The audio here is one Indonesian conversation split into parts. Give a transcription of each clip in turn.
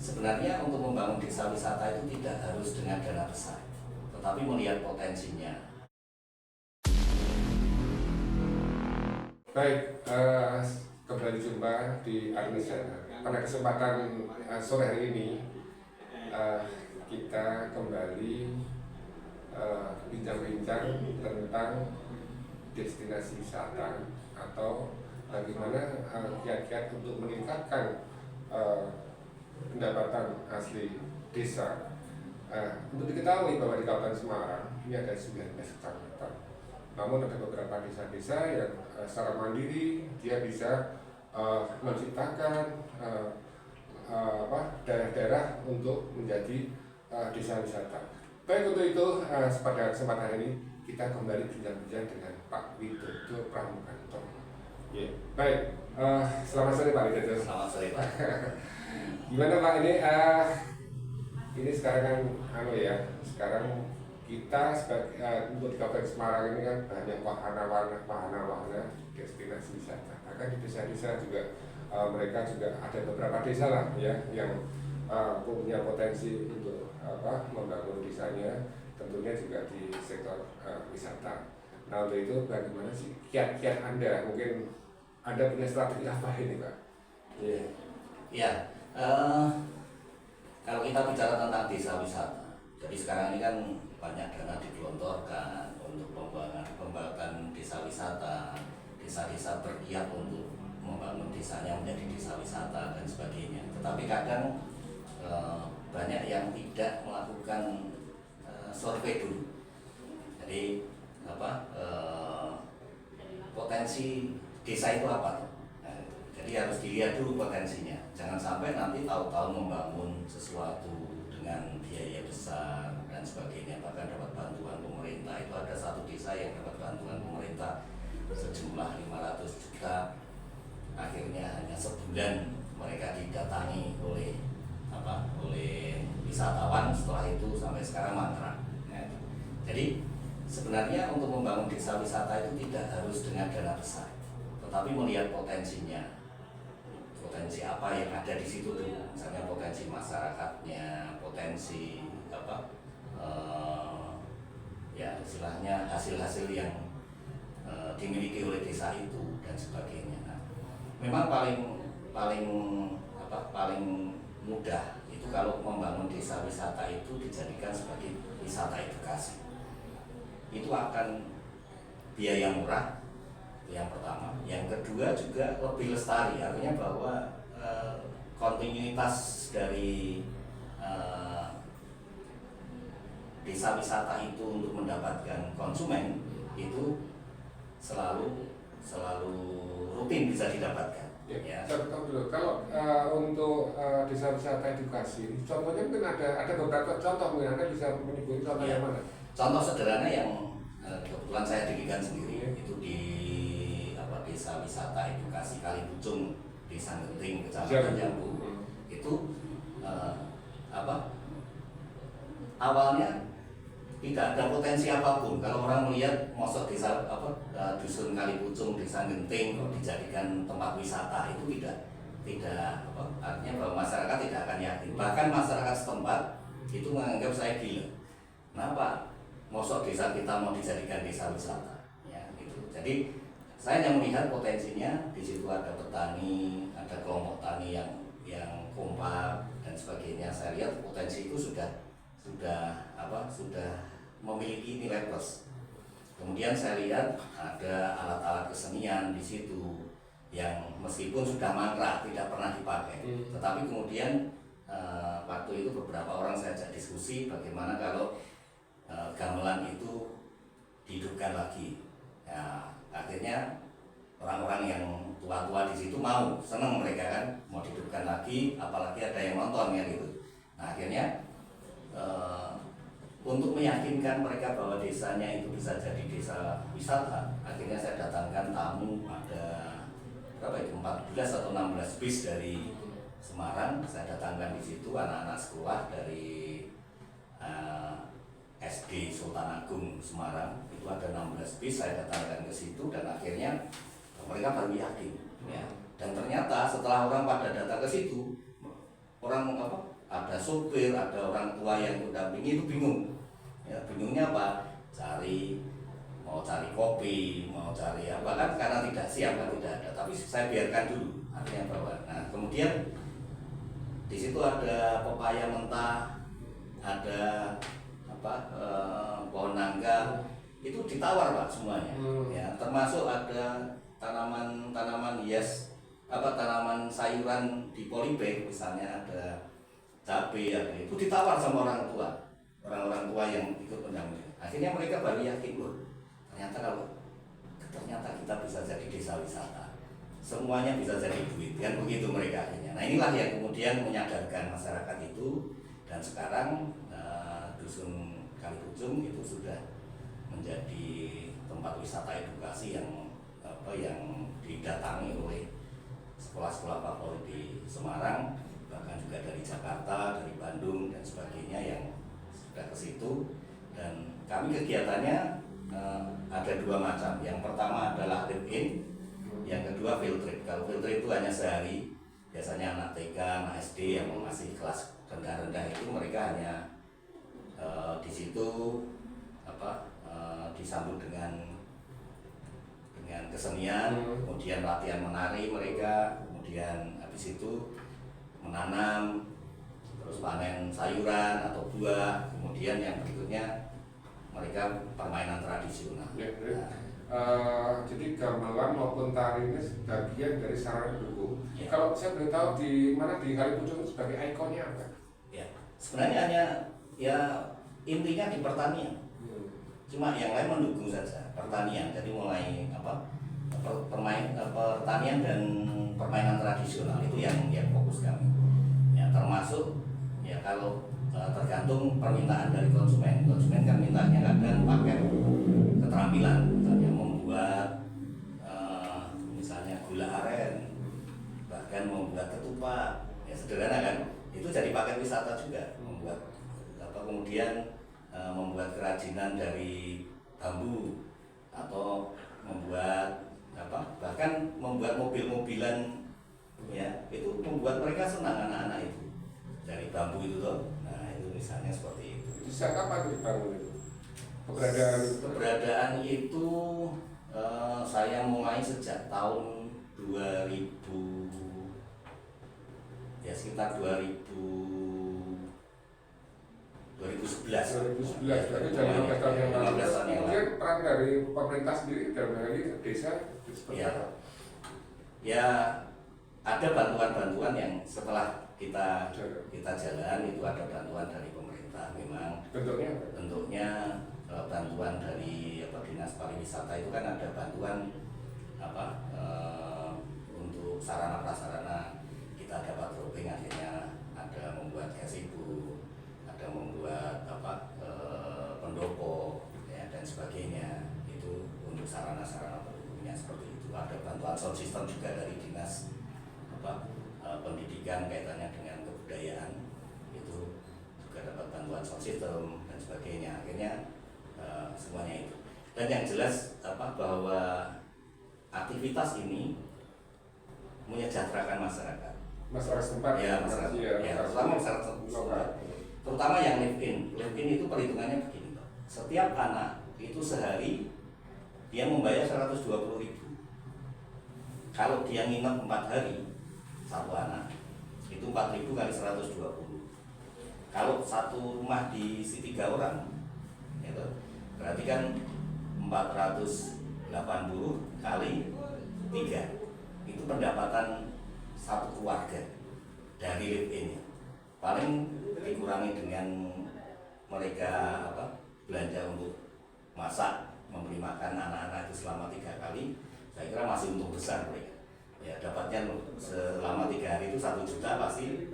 sebenarnya untuk membangun desa wisata itu tidak harus dengan dana besar, tetapi melihat potensinya. Baik, kembali jumpa di Arnisa. Pada kesempatan sore hari ini kita kembali bincang-bincang tentang destinasi wisata atau bagaimana kiat-kiat untuk meningkatkan pendapatan asli desa. Untuk diketahui bahwa di Kabupaten Semarang ini ada 19 kecamatan. Namun ada beberapa desa-desa yang secara mandiri dia bisa menciptakan daerah-daerah untuk menjadi desa wisata. Baik, untuk itu pada kesempatan ini kita kembali bincang-bincang dengan Pak Widodo Pramukanto. Yeah. Baik, selamat sore Pak Widodo. Selamat sore Pak. Gimana Pak ini sekarang kan sekarang kita untuk di Kabupaten Semarang ini kan banyak wahana-wahana destinasi wisata. Bahkan di desa-desa juga mereka juga ada beberapa desa lah ya yang punya potensi untuk membangun desanya, tentunya juga di sektor wisata. Nah, untuk itu bagaimana sih kiat-kiat Anda? Mungkin Anda punya strategi apa ini Pak? Ya, kalau kita bicara tentang desa wisata, jadi sekarang ini kan banyak dana digelontorkan untuk pembangunan desa wisata, desa-desa bergiat untuk membangun desanya menjadi desa wisata dan sebagainya. Tetapi kadang banyak yang tidak melakukan survei dulu. Jadi potensi desa itu apa? Jadi harus dilihat dulu potensinya. Jangan sampai nanti tahu-tahu membangun sesuatu dengan biaya besar dan sebagainya, bahkan dapat bantuan pemerintah. Itu ada satu desa yang dapat bantuan pemerintah sejumlah 500 juta. Akhirnya hanya sebulan mereka didatangi oleh wisatawan, setelah itu sampai sekarang mangkrak. Jadi sebenarnya untuk membangun desa wisata itu tidak harus dengan dana besar, tetapi melihat potensinya. Potensi apa yang ada di situ dulu, misalnya potensi masyarakatnya, potensi istilahnya hasil-hasil yang dimiliki oleh desa itu dan sebagainya. Nah, memang paling mudah itu kalau membangun desa wisata itu dijadikan sebagai wisata edukasi. Itu akan biaya murah. Yang pertama, yang kedua juga lebih lestari, artinya bahwa kontinuitas dari desa wisata itu untuk mendapatkan konsumen itu selalu rutin bisa didapatkan. Ya. Saya tahu dulu, kalau untuk desa wisata edukasi, contohnya mungkin ada beberapa contoh, mungkin Anda bisa menyebut contoh yang mana? Contoh sederhana yang kebetulan saya dirikan sendiri itu di desa wisata edukasi Kalipucung, Desa Genting, Kecamatan Jambu. Itu awalnya tidak ada potensi apapun. Kalau orang melihat mosok desa dusun Kalipucung, Desa Genting kok dijadikan tempat wisata, itu tidak artinya bahwa masyarakat tidak akan yakin. Bahkan masyarakat setempat itu menganggap saya gila. Kenapa mosok desa kita mau dijadikan desa wisata? Ya, gitu. Jadi saya hanya melihat potensinya. Di situ ada petani, ada kelompok tani yang kompak dan sebagainya. Saya lihat potensi itu sudah memiliki nilai plus. Kemudian saya lihat ada alat-alat kesenian di situ yang meskipun sudah mangkrak tidak pernah dipakai, tetapi kemudian waktu itu beberapa orang saya ajak diskusi bagaimana kalau gamelan itu dihidupkan lagi. Ya, akhirnya orang-orang yang tua-tua di situ senang mereka kan, mau dihidupkan lagi, apalagi ada yang nonton ya gitu. Nah, akhirnya untuk meyakinkan mereka bahwa desanya itu bisa jadi desa wisata, akhirnya saya datangkan tamu, ada 14 atau 16 bis dari Semarang. Saya datangkan di situ anak-anak sekolah dari SD Sultan Agung Semarang, itu ada 16 bis, saya datangkan ke situ dan akhirnya mereka baru yakin ya. Dan ternyata setelah orang pada datang ke situ, orang ada supir, ada orang tua yang mendampingi itu bingung. Ya, bingungnya apa? Mau cari kopi, mau cari apa kan karena tidak siap kan tidak ada. Tapi saya biarkan dulu, artinya bahwa. Nah kemudian di situ ada pepaya mentah, ada pohon nangka, itu ditawar Pak semuanya. Ya, termasuk ada tanaman hias, tanaman sayuran di polybag, misalnya ada cabai, ada itu ditawar sama orang tua yang ikut mendampingi. Akhirnya mereka baru yakin loh, ternyata kita bisa jadi desa wisata, semuanya bisa jadi duit, kan begitu mereka akhirnya. Nah inilah yang kemudian menyadarkan masyarakat itu, dan sekarang dusun Kalipucung itu sudah menjadi tempat wisata edukasi yang didatangi oleh sekolah-sekolah favorit di Semarang, bahkan juga dari Jakarta, dari Bandung dan sebagainya yang sudah ke situ. Dan kami kegiatannya ada dua macam. Yang pertama adalah live-in, yang kedua field trip. Kalau field trip itu hanya sehari, biasanya anak TK, anak SD yang masih kelas rendah-rendah itu mereka hanya di situ disambut dengan kesenian, kemudian latihan menari mereka, kemudian habis itu menanam, terus panen sayuran atau buah, kemudian yang berikutnya mereka permainan tradisional. Jadi gamelan maupun tari ini bagian dari sarana pendukung. Ya. Kalau saya boleh tahu di mana di Kalipucung sebagai ikonnya apa? Ya, sebenarnya hanya ya intinya di pertanian. Cuma yang lain mendukung saja pertanian. Jadi mulai pertanian dan permainan tradisional itu yang fokus kami. Ya termasuk ya kalau tergantung permintaan dari konsumen. Konsumen kan mintanya kadang pakai keterampilan, misalnya membuat misalnya gula aren, bahkan membuat ketupat, ya sederhana kan. Itu jadi paket wisata juga. Kemudian membuat kerajinan dari bambu atau membuat bahkan membuat mobil-mobilan, ya itu membuat mereka senang anak-anak itu dari bambu itu loh. Nah itu misalnya seperti itu. Sejak kapan dibangun itu? Keberadaan itu saya mulai sejak tahun 2000, ya sekitar 2011 berarti dari 15 tahun yang lalu. 15 tahun yang lalu. Kemudian peran dari pemerintah sendiri dalam hal ini desa seperti Ya. apa? Ya ada bantuan-bantuan yang setelah kita jalan itu ada bantuan dari pemerintah. Memang bentuknya bantuan dari Dinas Pariwisata itu kan ada bantuan untuk sarana prasarana, kita dapat dropping, akhirnya ada membuat gazebo, ada membuat pendopo ya, dan sebagainya. Itu untuk sarana-sarana pendukungnya seperti itu. Ada bantuan sound system juga dari Dinas Pendidikan kaitannya dengan kebudayaan, itu juga dapat bantuan sound system dan sebagainya. Akhirnya semuanya itu. Dan yang jelas bahwa aktivitas ini menyejahterakan masyarakat. Masyarakat setempat. Ya, masyarakat. Ya, terutama masyarakat setempat. Terutama yang live-in. Live-in itu perhitungannya begini, Pak. Setiap anak itu sehari dia membayar 120.000. Kalau dia nginep 4 hari satu anak, itu 4.000 kali 120. Kalau satu rumah diisi 3 orang, itu berarti kan 480 kali 3. Itu pendapatan satu keluarga dari live-in. Paling dikurangi dengan mereka belanja untuk masak, memberi makan anak-anak itu selama 3 kali, saya kira masih untung besar mereka. Ya dapatnya selama 3 hari itu 1 juta pasti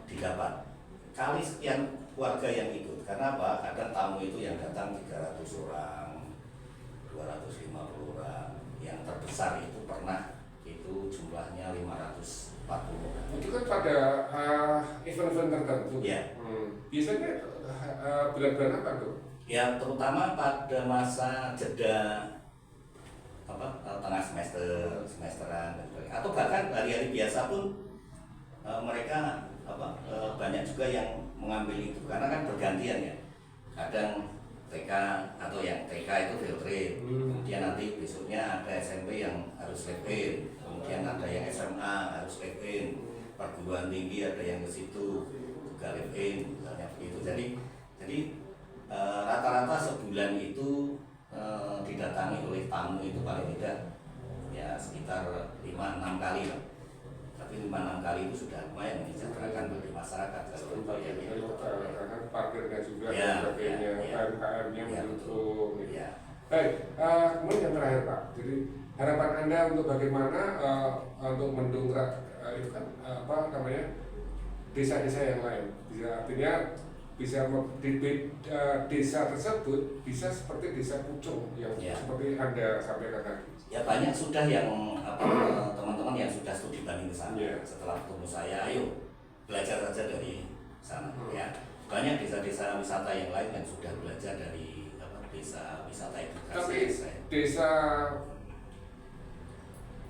didapat. Kali sekian keluarga yang ikut. Karena apa? Kadang tamu itu yang datang 300 orang, 250 orang. Yang terbesar itu pernah itu jumlahnya 540 orang. Itu kan pada event-event tertentu. Ya. Biasanya bulan-bulan apa tuh? Ya terutama pada masa jeda tengah semesteran dan sebagainya. Atau bahkan hari-hari biasa pun mereka banyak juga yang mengambil itu karena kan bergantian ya. Kadang TK atau yang TK itu field trip, kemudian nanti besoknya ada SMP yang harus live in, kemudian ada yang SMA harus live in, perguruan tinggi ada yang ke situ juga live in, misalnya begitu. Jadi rata-rata sebulan itu didatangi oleh tamu itu paling tidak ya sekitar 5-6 kali lah. Tapi 5-6 kali itu sudah lumayan mensejahterakan bagi masyarakat kalau karena parkirnya juga ya, dan sebagainya, UMKM-nya ya, mendukung. betul. Ya. Baik, kemudian yang terakhir Pak, jadi harapan Anda untuk bagaimana untuk mendongkrak itu kan apa namanya desa-desa yang lain, artinya bisa di desa tersebut bisa seperti desa Pucung yang seperti Anda sampaikan tadi. Ya banyak sudah yang teman-teman yang sudah studi banding ke sana. Setelah ketemu saya, ayo belajar saja dari sana. Ya banyak desa-desa wisata yang lain yang sudah belajar dari desa wisata edukasi. Tapi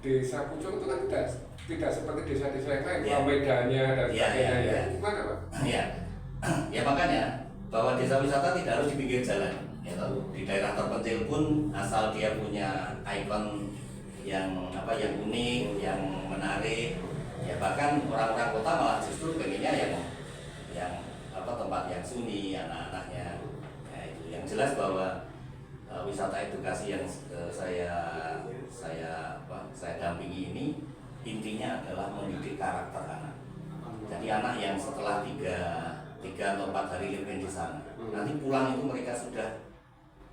desa Pucung itu kan tidak seperti desa-desa yang lain, medannya dan sebagainya. Gimana Pak? Ya makanya bahwa desa wisata tidak harus di pinggir jalan. Ya, di daerah terpencil pun asal dia punya ikon yang unik, yang menarik. Ya bahkan orang-orang kota malah justru pengennya yang tempat yang sunyi, anak-anaknya. Ya itu yang jelas bahwa wisata edukasi yang saya dampingi ini intinya adalah mendidik karakter anak. Jadi anak yang setelah 3 atau 4 hari liburan di sana, nanti pulang itu mereka sudah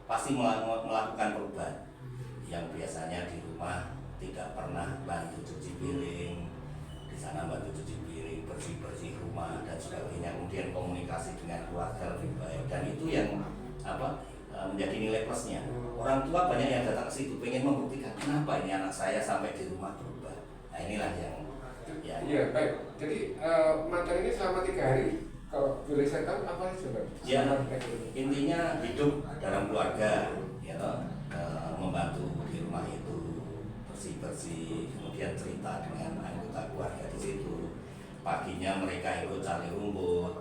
pasti melakukan perubahan. Yang biasanya di rumah tidak pernah bantu cuci piring, di sana bantu cuci piring, bersih rumah dan sebagainya. Kemudian komunikasi dengan keluarga lebih baik, dan itu yang menjadi nilai plusnya. Orang tua banyak yang datang ke situ pengen membuktikan kenapa ini anak saya sampai di rumah berubah. Nah inilah yang iya baik. Jadi mantan ini selama 3 hari kalau boleh saya tahu apa sih Pak? Ya intinya hidup dalam keluarga, membantu di rumah itu bersih, kemudian cerita dengan anggota keluarga di situ. Paginya mereka ikut cari rumput,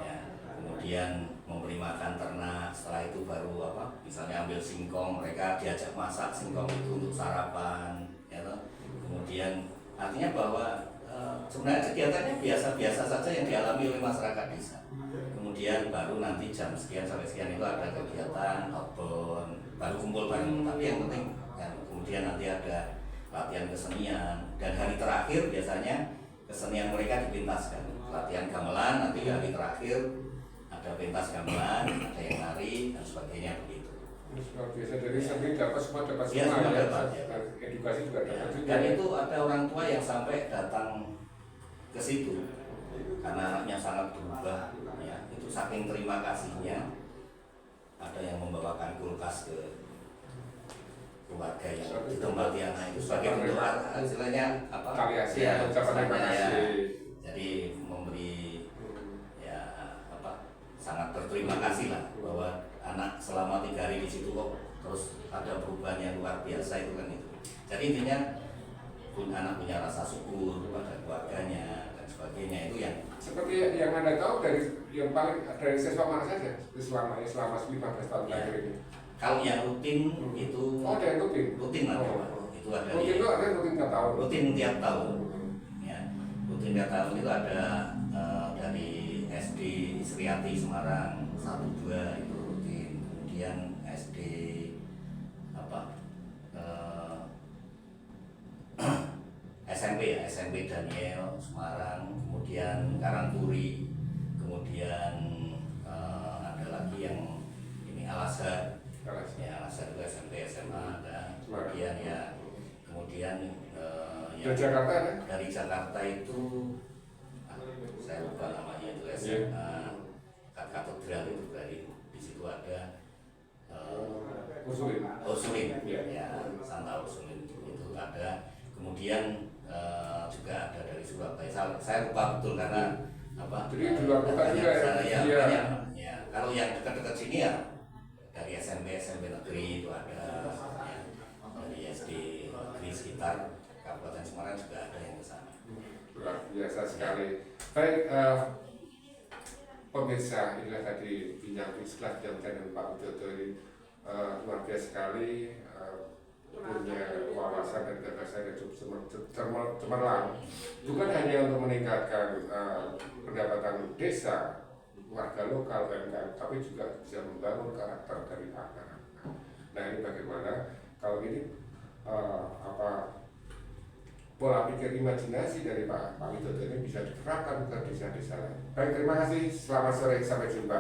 ya, kemudian memberi makan ternak. Setelah itu baru misalnya ambil singkong, mereka diajak masak singkong itu untuk sarapan, kemudian artinya bahwa sebenarnya kegiatannya biasa-biasa saja yang dialami oleh masyarakat desa. Kemudian baru nanti jam sekian sampai sekian itu ada kegiatan outbound, baru kumpul bareng. Tapi yang penting kemudian nanti ada latihan kesenian, dan hari terakhir biasanya kesenian mereka dipentaskan. Latihan gamelan, nanti hari terakhir ada pentas gamelan, ada yang nari dan sebagainya begitu. Luar biasa, dari seni dapat semua Ya, edukasi juga dapat juga. Dan itu ada orang tua yang sampai datang ke situ karena anaknya sangat berubah, ya. Itu saking terima kasihnya, ada yang membawakan kulkas ke keluarga yang ditempati anak itu sebagai bentuk hasilnya jadi memberi sangat berterima kasih lah bahwa anak selama 3 hari di situ kok terus ada perubahan yang luar biasa itu kan itu. Jadi intinya anak punya rasa syukur kepada keluarganya dan sebagainya, itu yang seperti yang Anda tahu dari siswa mana saja selama 15 tahun terakhir ini. Kalau yang rutin itu ada yang rutin ada itu ada rutin itu ada rutin tiap tahun. Rutin tiap tahun. Ya, rutin tiap tahun itu ada dari SD Isriati Semarang 1-2 itu rutin. Kemudian SD SMP Daniel Semarang, kemudian Karangturi, kemudian ada lagi yang ini Al-Azhar. Ya, Al-Azhar itu SMP SMA ada. Kemudian dari Jakarta kan? Dari Jakarta itu saya lupa namanya itu SMA Katedral itu dari di situ ada Ursulin, ya Santa Ursulin itu ada. Kemudian juga ada dari Surabaya. Saya lupa betul karena jadi di luar kota juga banyak. Ya, kalau yang dekat-dekat sini ya dari SMP negeri itu ada, ya, dari SD negeri sekitar Kabupaten Semarang juga ada yang ke sana. Luar biasa sekali. Baik, pemirsa, inilah tadi bincang istilah dengan Pak Widodo ini luar biasa sekali, punya wawasan dan gagasan yang cukup cemerlang, bukan hanya untuk meningkatkan pendapatan desa, warga lokal, UMKM, tapi juga bisa membangun karakter dari anak-anak. Nah ini bagaimana kalau ini pola pikir imajinasi dari Pak Widodo ini bisa diterapkan ke desa-desa lain. Baik, terima kasih. Selamat sore, sampai jumpa.